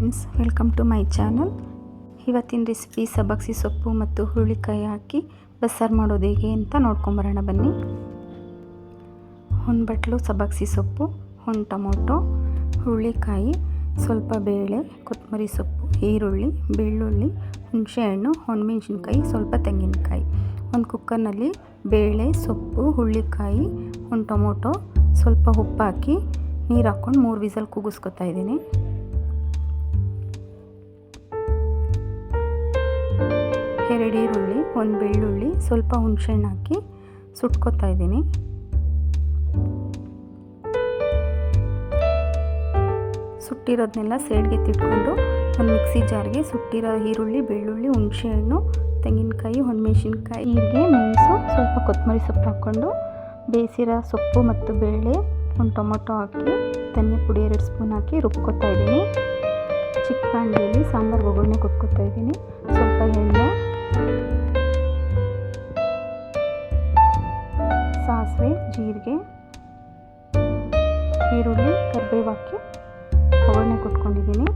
Friends, welcome to my channel. ಇವತ್ತಿನ recipe ಸಬ್ಬಕ್ಸಿ ಸೊಪ್ಪು ಮತ್ತು ಹುರುಳಿಕಾಯಿ ಹಾಕಿ ಬಸ್ಸಾರು ಮಾಡೋದು ಹೇಗೆ ಅಂತ ನೋಡ್ಕೊಂಬರೋಣ ಬನ್ನಿ. ಒಂದು ಬಟ್ಲು ಸಬ್ಬಕ್ಸಿ ಸೊಪ್ಪು, ಒಂದು ಟೊಮೊಟೊ, ಹುರುಳಿಕಾಯಿ, ಸ್ವಲ್ಪ ಬೇಳೆ, ಕೊತ್ತಂಬರಿ ಸೊಪ್ಪು, ಈರುಳ್ಳಿ, ಬೆಳ್ಳುಳ್ಳಿ, ಹುಣಸೆಹಣ್ಣು, ಒಣಮೆಣಸಿನ್ಕಾಯಿ, ಸ್ವಲ್ಪ ತೆಂಗಿನಕಾಯಿ. ಒಂದು ಕುಕ್ಕರ್ನಲ್ಲಿ ಬೇಳೆ, ಸೊಪ್ಪು, ಹುರುಳಿಕಾಯಿ, ಒಂದು ಟೊಮೊಟೊ, ಸ್ವಲ್ಪ ಉಪ್ಪು ಹಾಕಿ ನೀರು ಹಾಕ್ಕೊಂಡು 3 ವಿಸಲ್ ಕೂಗಿಸ್ಕೊತಾ ಇದ್ದೀನಿ. ಎರಡು ಈರುಳ್ಳಿ, ಒಂದು ಬೆಳ್ಳುಳ್ಳಿ, ಸ್ವಲ್ಪ ಹುಣಸೆಹಣ್ಣು ಹಾಕಿ ಸುಟ್ಕೊತಾ ಇದ್ದೀನಿ. ಸುಟ್ಟಿರೋದನ್ನೆಲ್ಲ ಸೈಡ್ಗೆ ತಿಟ್ಕೊಂಡು ಒಂದು ಮಿಕ್ಸಿ ಜಾರ್ಗೆ ಸುಟ್ಟಿರೋ ಈರುಳ್ಳಿ, ಬೆಳ್ಳುಳ್ಳಿ, ಹುಣಸೆಹಣ್ಣು, ತೆಂಗಿನಕಾಯಿ, ಒಣಮೆಣಸಿನ್ಕಾಯಿ, ಜೀರಿಗೆ, ಮೆಣಸು, ಸ್ವಲ್ಪ ಕೊತ್ತಂಬರಿ ಸೊಪ್ಪು ಹಾಕ್ಕೊಂಡು ಬೇಯಿಸಿರೋ ಸೊಪ್ಪು ಮತ್ತು ಬೇಳೆ, ಒಂದು ಟೊಮೊಟೊ ಹಾಕಿ ಧನಿಯಾ ಪುಡಿ 2 ಸ್ಪೂನ್ ಹಾಕಿ ರುಬ್ಕೊತಾ ಇದ್ದೀನಿ. ಚಿಕ್ಕ ಬಾಣಲೆಯಲ್ಲಿ ಸಾಂಬಾರು ಒಗ್ಗರಣೆ ಕೊಟ್ಕೊತಾ ಇದ್ದೀನಿ. ಸ್ವಲ್ಪ ಎಣ್ಣೆ, ಸಾಸಿವೆ, ಜೀರಿಗೆ, ಈರುಳ್ಳಿ, ಕರಿಬೇವು ಹಾಕಿ ಒಗ್ಗರಣೆ ಕೊಟ್ಕೊಂಡಿದ್ದೀನಿ.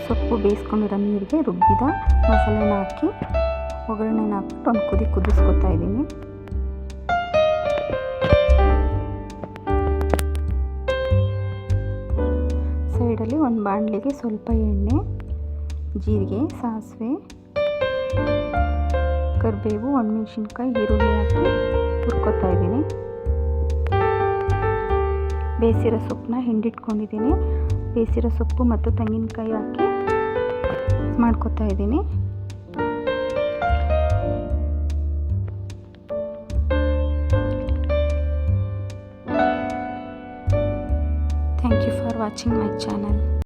ಸೊಪ್ಪು ಬೇಯಿಸ್ಕೊಂಡಿರೋ ನೀರಿಗೆ ರುಬ್ಬಿದ ಮಸಾಲೆನ ಹಾಕಿ ಒಗ್ಗರಣೆನ ಹಾಕ್ಬಿಟ್ಟು ಒಂದು ಕುದಿ ಕುದಿಸ್ಕೊತಾ ಇದ್ದೀನಿ. ಸೈಡಲ್ಲಿ ಒಂದು ಬಾಣಲೆಗೆ ಸ್ವಲ್ಪ ಎಣ್ಣೆ, ಜೀರಿಗೆ, ಸಾಸಿವೆ, ಕರಿಬೇವು, ಒಣಮೆಣಸಿನ್ಕಾಯಿ, ಈರುಳ್ಳಿ ಹಾಕಿ ಹುರ್ಕೊತಾ ಇದ್ದೀನಿ. ಬೇಯಿಸಿರೋ ಸೊಪ್ಪನ್ನ ಹಿಂಡಿಟ್ಕೊಂಡಿದ್ದೀನಿ. ಬೇಯಿಸಿರೋ ಸೊಪ್ಪು ಮತ್ತು ತೆಂಗಿನಕಾಯಿ ಹಾಕಿ ಮಾಡ್ಕೊತಾ ಇದ್ದೀನಿ. Thank you for watching my channel.